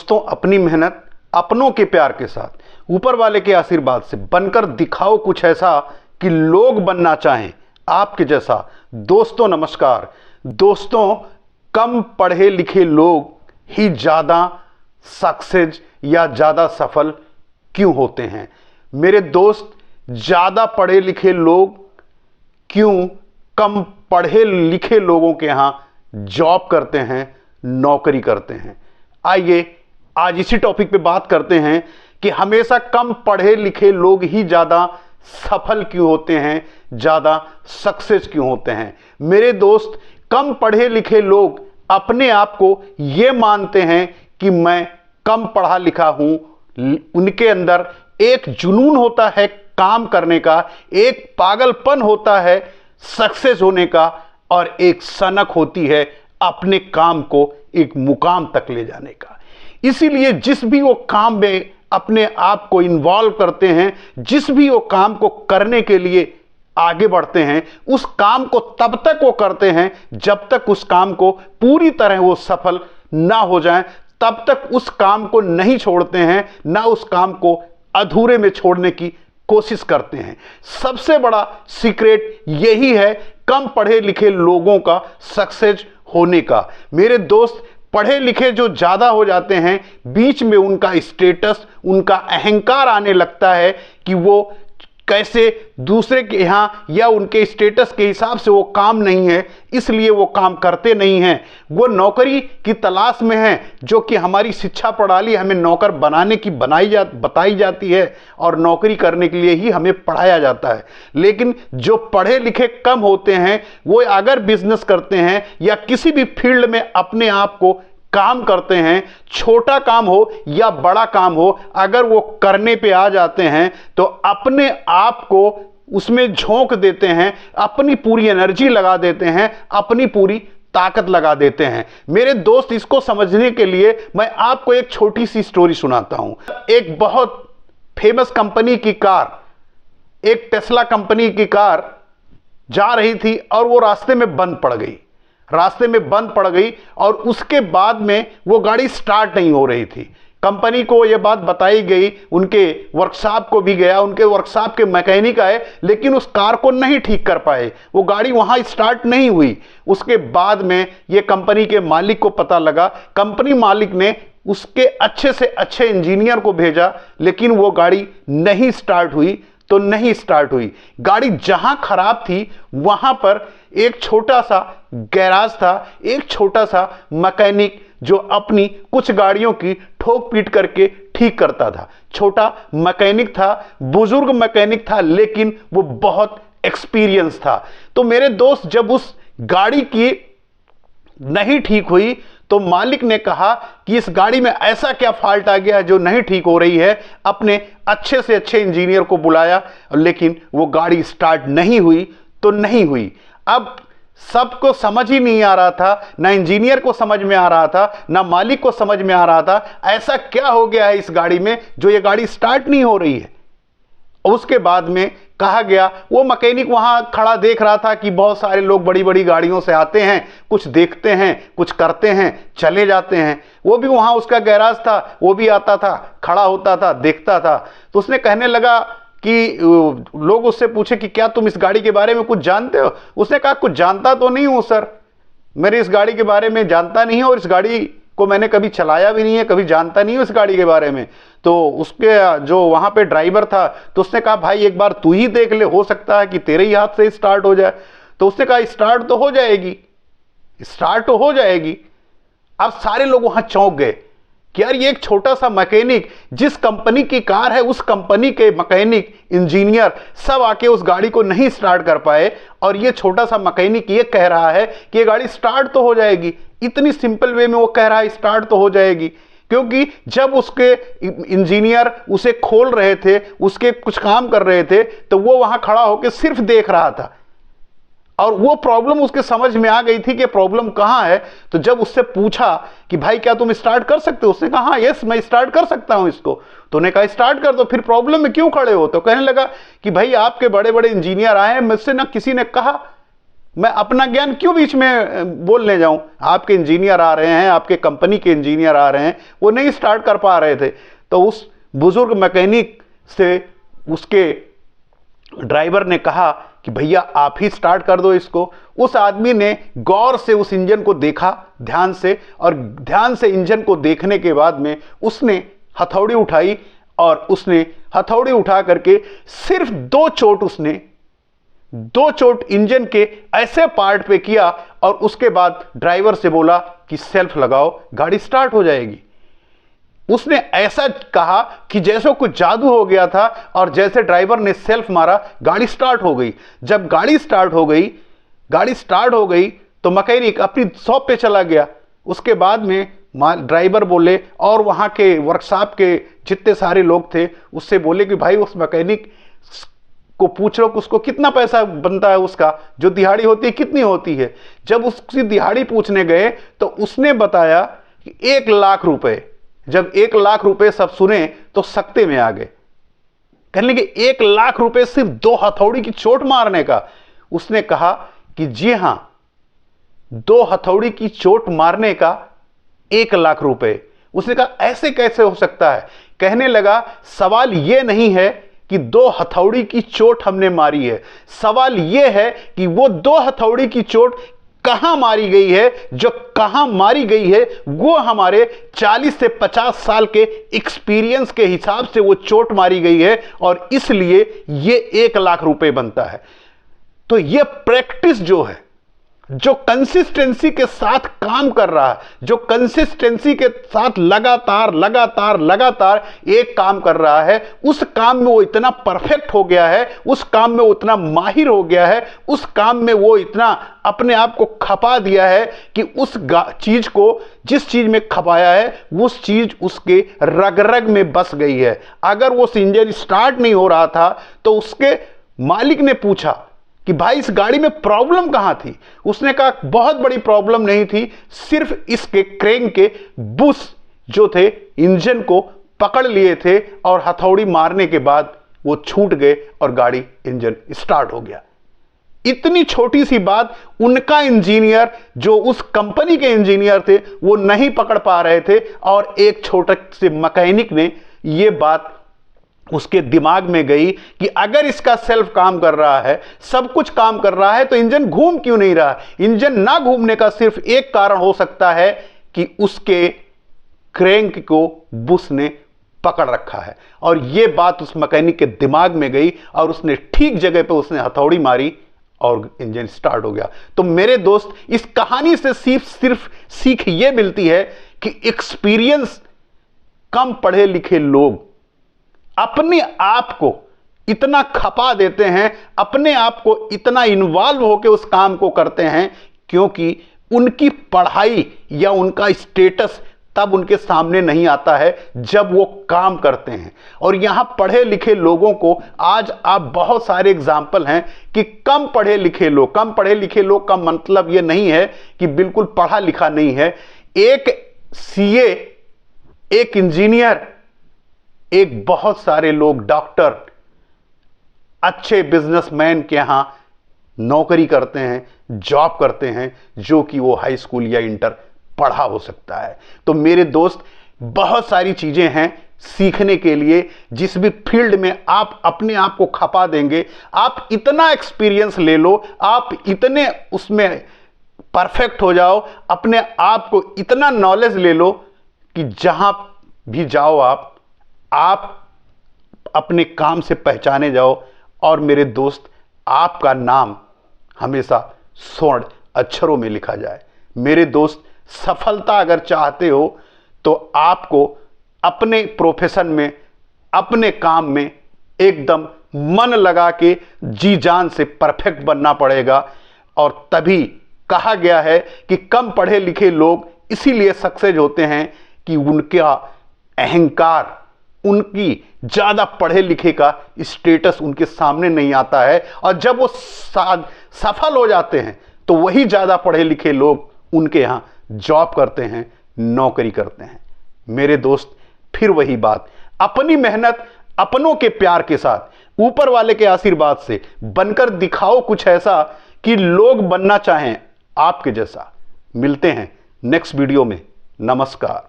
दोस्तों, अपनी मेहनत अपनों के प्यार के साथ ऊपर वाले के आशीर्वाद से बनकर दिखाओ कुछ ऐसा कि लोग बनना चाहें आपके जैसा। दोस्तों नमस्कार। दोस्तों, कम पढ़े लिखे लोग ही ज़्यादा सक्सेस या ज़्यादा सफल क्यों होते हैं? मेरे दोस्त, ज़्यादा पढ़े लिखे लोग क्यों कम पढ़े लिखे लोगों के यहाँ जॉब करते हैं, नौकरी करते हैं? आइए आज इसी टॉपिक पे बात करते हैं कि हमेशा कम पढ़े लिखे लोग ही ज़्यादा सफल क्यों होते हैं, ज़्यादा सक्सेस क्यों होते हैं। मेरे दोस्त, कम पढ़े लिखे लोग अपने आप को ये मानते हैं कि मैं कम पढ़ा लिखा हूं। उनके अंदर एक जुनून होता है काम करने का, एक पागलपन होता है सक्सेस होने का, और एक सनक होती है अपने काम को एक मुकाम तक ले जाने का। इसीलिए जिस भी वो काम में अपने आप को इन्वॉल्व करते हैं, जिस भी वो काम को करने के लिए आगे बढ़ते हैं, उस काम को तब तक वो करते हैं जब तक उस काम को पूरी तरह वो सफल ना हो जाएं, तब तक उस काम को नहीं छोड़ते हैं, ना उस काम को अधूरे में छोड़ने की कोशिश करते हैं। सबसे बड़ा सीक्रेट यही है कम पढ़े लिखे लोगों का सक्सेस होने का। मेरे दोस्त, पढ़े लिखे जो ज़्यादा हो जाते हैं, बीच में उनका स्टेटस, उनका अहंकार आने लगता है कि वो कैसे दूसरे के यहाँ या उनके स्टेटस के हिसाब से वो काम नहीं है, इसलिए वो काम करते नहीं हैं। वो नौकरी की तलाश में हैं, जो कि हमारी शिक्षा प्रणाली हमें नौकर बनाने की बताई जाती है और नौकरी करने के लिए ही हमें पढ़ाया जाता है। लेकिन जो पढ़े लिखे कम होते हैं, वो अगर बिजनेस करते हैं या किसी भी फील्ड में अपने आप को काम करते हैं, छोटा काम हो या बड़ा काम हो, अगर वो करने पे आ जाते हैं तो अपने आप को उसमें झोंक देते हैं, अपनी पूरी एनर्जी लगा देते हैं, अपनी पूरी ताकत लगा देते हैं। मेरे दोस्त, इसको समझने के लिए मैं आपको एक छोटी सी स्टोरी सुनाता हूं। एक बहुत फेमस कंपनी की कार, एक टेस्ला कंपनी की कार जा रही थी और वो रास्ते में बंद पड़ गई और उसके बाद में वो गाड़ी स्टार्ट नहीं हो रही थी। कंपनी को ये बात बताई गई, उनके वर्कशॉप को भी गया, उनके वर्कशॉप के मैकेनिक आए, लेकिन उस कार को नहीं ठीक कर पाए, वो गाड़ी वहां स्टार्ट नहीं हुई। उसके बाद में ये कंपनी के मालिक को पता लगा। कंपनी मालिक ने उसके अच्छे से अच्छे इंजीनियर को भेजा, लेकिन वो गाड़ी नहीं स्टार्ट हुई तो नहीं स्टार्ट हुई। गाड़ी जहां खराब थी वहां पर एक छोटा सा गैराज था, एक छोटा सा मैकेनिक जो अपनी कुछ गाड़ियों की ठोक पीट करके ठीक करता था। छोटा मैकेनिक था, बुजुर्ग मैकेनिक था, लेकिन वो बहुत एक्सपीरियंस था। तो मेरे दोस्त, जब उस गाड़ी की नहीं ठीक हुई तो मालिक ने कहा कि इस गाड़ी में ऐसा क्या फॉल्ट आ गया है जो नहीं ठीक हो रही है। अपने अच्छे से अच्छे इंजीनियर को बुलाया, लेकिन वो गाड़ी स्टार्ट नहीं हुई तो नहीं हुई। अब सबको समझ ही नहीं आ रहा था, ना इंजीनियर को समझ में आ रहा था, ना मालिक को समझ में आ रहा था, ऐसा क्या हो गया है इस गाड़ी में जो ये गाड़ी स्टार्ट नहीं हो रही है। उसके बाद में कहा गया, वो मैकेनिक वहां खड़ा देख रहा था कि बहुत सारे लोग बड़ी बड़ी गाड़ियों से आते हैं, कुछ देखते हैं, कुछ करते हैं, चले जाते हैं। वो भी वहां, उसका गैराज था, वो भी आता था, खड़ा होता था, देखता था। तो उसने कहने लगा कि लोग उससे पूछे कि क्या तुम इस गाड़ी के बारे में कुछ जानते हो? उसने कहा कुछ जानता तो नहीं हूं सर, मेरे इस गाड़ी के बारे में जानता नहीं है और इस गाड़ी को मैंने कभी चलाया भी नहीं है, कभी जानता नहीं हूं इस गाड़ी के बारे में। तो उसके जो वहां पे ड्राइवर था, तो उसने कहा भाई एक बार तू ही देख ले, हो सकता है कि तेरे ही हाथ से स्टार्ट हो जाए। तो उसने कहा स्टार्ट तो हो जाएगी, स्टार्ट तो हो जाएगी। अब सारे लोग वहां चौंक गए कि यार ये एक छोटा सा मैकेनिक, जिस कंपनी की कार है उस कंपनी के मैकेनिक, इंजीनियर सब आके उस गाड़ी को नहीं स्टार्ट कर पाए, और ये छोटा सा मैकेनिक ये कह रहा है कि ये गाड़ी स्टार्ट तो हो जाएगी। इतनी सिंपल वे में वो कह रहा है स्टार्ट तो हो जाएगी, क्योंकि जब उसके इंजीनियर उसे खोल रहे थे, उसके कुछ काम कर रहे थे, तो वो वहां खड़ा होकर सिर्फ देख रहा था और वो प्रॉब्लम उसके समझ में आ गई थी कि प्रॉब्लम कहां है। तो जब उससे पूछा कि भाई क्या तुम स्टार्ट कर सकते हो, उसने कहा हाँ यस मैं स्टार्ट कर सकता हूं इसको। तो उन्होंने कहा स्टार्ट कर दो, फिर प्रॉब्लम में क्यों खड़े हो? तो कहने लगा कि भाई आपके बड़े बड़े इंजीनियर आए हैं, मुझसे ना किसी ने कहा मैं अपना ज्ञान क्यों बीच में बोलने जाऊं? आपके इंजीनियर आ रहे हैं, आपके कंपनी के इंजीनियर आ रहे हैं, वो नहीं स्टार्ट कर पा रहे थे, तो उस बुजुर्ग मैकेनिक से उसके ड्राइवर ने कहा कि भैया आप ही स्टार्ट कर दो इसको। उस आदमी ने गौर से उस इंजन को देखा ध्यान से, और ध्यान से इंजन को देखने के बाद में उसने हथौड़ी उठाई, और उसने हथौड़ी उठा करके सिर्फ दो चोट इंजन के ऐसे पार्ट पे किया, और उसके बाद ड्राइवर से बोला कि सेल्फ लगाओ, गाड़ी स्टार्ट हो जाएगी। उसने ऐसा कहा कि जैसे कुछ जादू हो गया था, और जैसे ड्राइवर ने सेल्फ मारा, गाड़ी स्टार्ट हो गई। जब गाड़ी स्टार्ट हो गई तो मैकेनिक अपनी शॉप पे चला गया। उसके बाद में ड्राइवर बोले, और वहां के वर्कशॉप के जितने सारे लोग थे उससे बोले कि भाई उस मैकेनिक को पूछ लो कि उसको कितना पैसा बनता है, उसका जो दिहाड़ी होती है कितनी होती है। जब उसकी दिहाड़ी पूछने गए तो उसने बताया कि 1,00,000 रुपए। जब 1,00,000 रुपए सब सुने तो सकते में आ गए, कहने लगे 1,00,000 रुपए सिर्फ 2 हथौड़ी की चोट मारने का। उसने कहा कि जी हां, 2 हथौड़ी की चोट मारने का 1,00,000 रुपए। उसने कहा ऐसे कैसे हो सकता है? कहने लगा सवाल यह नहीं है कि 2 हथौड़ी की चोट हमने मारी है, सवाल यह है कि वो 2 हथौड़ी की चोट कहां मारी गई है। जो कहां मारी गई है वो हमारे 40 से 50 साल के एक्सपीरियंस के हिसाब से वो चोट मारी गई है, और इसलिए ये 1,00,000 रुपए बनता है। तो ये प्रैक्टिस जो है, जो कंसिस्टेंसी के साथ काम कर रहा है, जो कंसिस्टेंसी के साथ लगातार एक काम कर रहा है, उस काम में वो इतना परफेक्ट हो गया है, उस काम में वो इतना माहिर हो गया है, उस काम में वो इतना अपने आप को खपा दिया है कि उस चीज को, जिस चीज में खपाया है, उस चीज उसके रग रग में बस गई है। अगर वो इंजन स्टार्ट नहीं हो रहा था तो उसके मालिक ने पूछा कि भाई इस गाड़ी में प्रॉब्लम कहां थी? उसने कहा बहुत बड़ी प्रॉब्लम नहीं थी, सिर्फ इसके क्रेंक के बुश जो थे इंजन को पकड़ लिए थे, और हथौड़ी मारने के बाद वो छूट गए और गाड़ी इंजन स्टार्ट हो गया। इतनी छोटी सी बात उनका इंजीनियर, जो उस कंपनी के इंजीनियर थे, वो नहीं पकड़ पा रहे थे, और एक छोटे से मैकेनिक ने ये बात उसके दिमाग में गई कि अगर इसका सेल्फ काम कर रहा है, सब कुछ काम कर रहा है, तो इंजन घूम क्यों नहीं रहा? इंजन ना घूमने का सिर्फ एक कारण हो सकता है कि उसके क्रेंक को बुश ने पकड़ रखा है। और यह बात उस मैकेनिक के दिमाग में गई, और उसने ठीक जगह पे उसने हथौड़ी मारी और इंजन स्टार्ट हो गया। तो मेरे दोस्त, इस कहानी से सिर्फ सीख यह मिलती है कि एक्सपीरियंस कम पढ़े लिखे लोग अपने आप को इतना खपा देते हैं, अपने आप को इतना इन्वॉल्व होकर उस काम को करते हैं, क्योंकि उनकी पढ़ाई या उनका स्टेटस तब उनके सामने नहीं आता है जब वो काम करते हैं। और यहां पढ़े लिखे लोगों को आज आप बहुत सारे एग्जाम्पल हैं कि कम पढ़े लिखे लोग का मतलब यह नहीं है कि बिल्कुल पढ़ा लिखा नहीं है। एक सीए, एक इंजीनियर, एक बहुत सारे लोग डॉक्टर, अच्छे बिजनेसमैन के यहां नौकरी करते हैं, जॉब करते हैं, जो कि वो हाई स्कूल या इंटर पढ़ा हो सकता है। तो मेरे दोस्त, बहुत सारी चीजें हैं सीखने के लिए। जिस भी फील्ड में आप अपने आप को खपा देंगे, आप इतना एक्सपीरियंस ले लो, आप इतने उसमें परफेक्ट हो जाओ, अपने आप को इतना नॉलेज ले लो कि जहां भी जाओ आप अपने काम से पहचाने जाओ। और मेरे दोस्त, आपका नाम हमेशा स्वर्ण अक्षरों में लिखा जाए। मेरे दोस्त, सफलता अगर चाहते हो तो आपको अपने प्रोफेशन में, अपने काम में एकदम मन लगा के जी जान से परफेक्ट बनना पड़ेगा। और तभी कहा गया है कि कम पढ़े लिखे लोग इसीलिए सक्सेस होते हैं कि उनका अहंकार, उनकी ज्यादा पढ़े लिखे का स्टेटस उनके सामने नहीं आता है। और जब वो सफल हो जाते हैं तो वही ज्यादा पढ़े लिखे लोग उनके यहां जॉब करते हैं, नौकरी करते हैं। मेरे दोस्त, फिर वही बात, अपनी मेहनत अपनों के प्यार के साथ, ऊपर वाले के आशीर्वाद से बनकर दिखाओ कुछ ऐसा कि लोग बनना चाहें आपके जैसा। मिलते हैं नेक्स्ट वीडियो में। नमस्कार।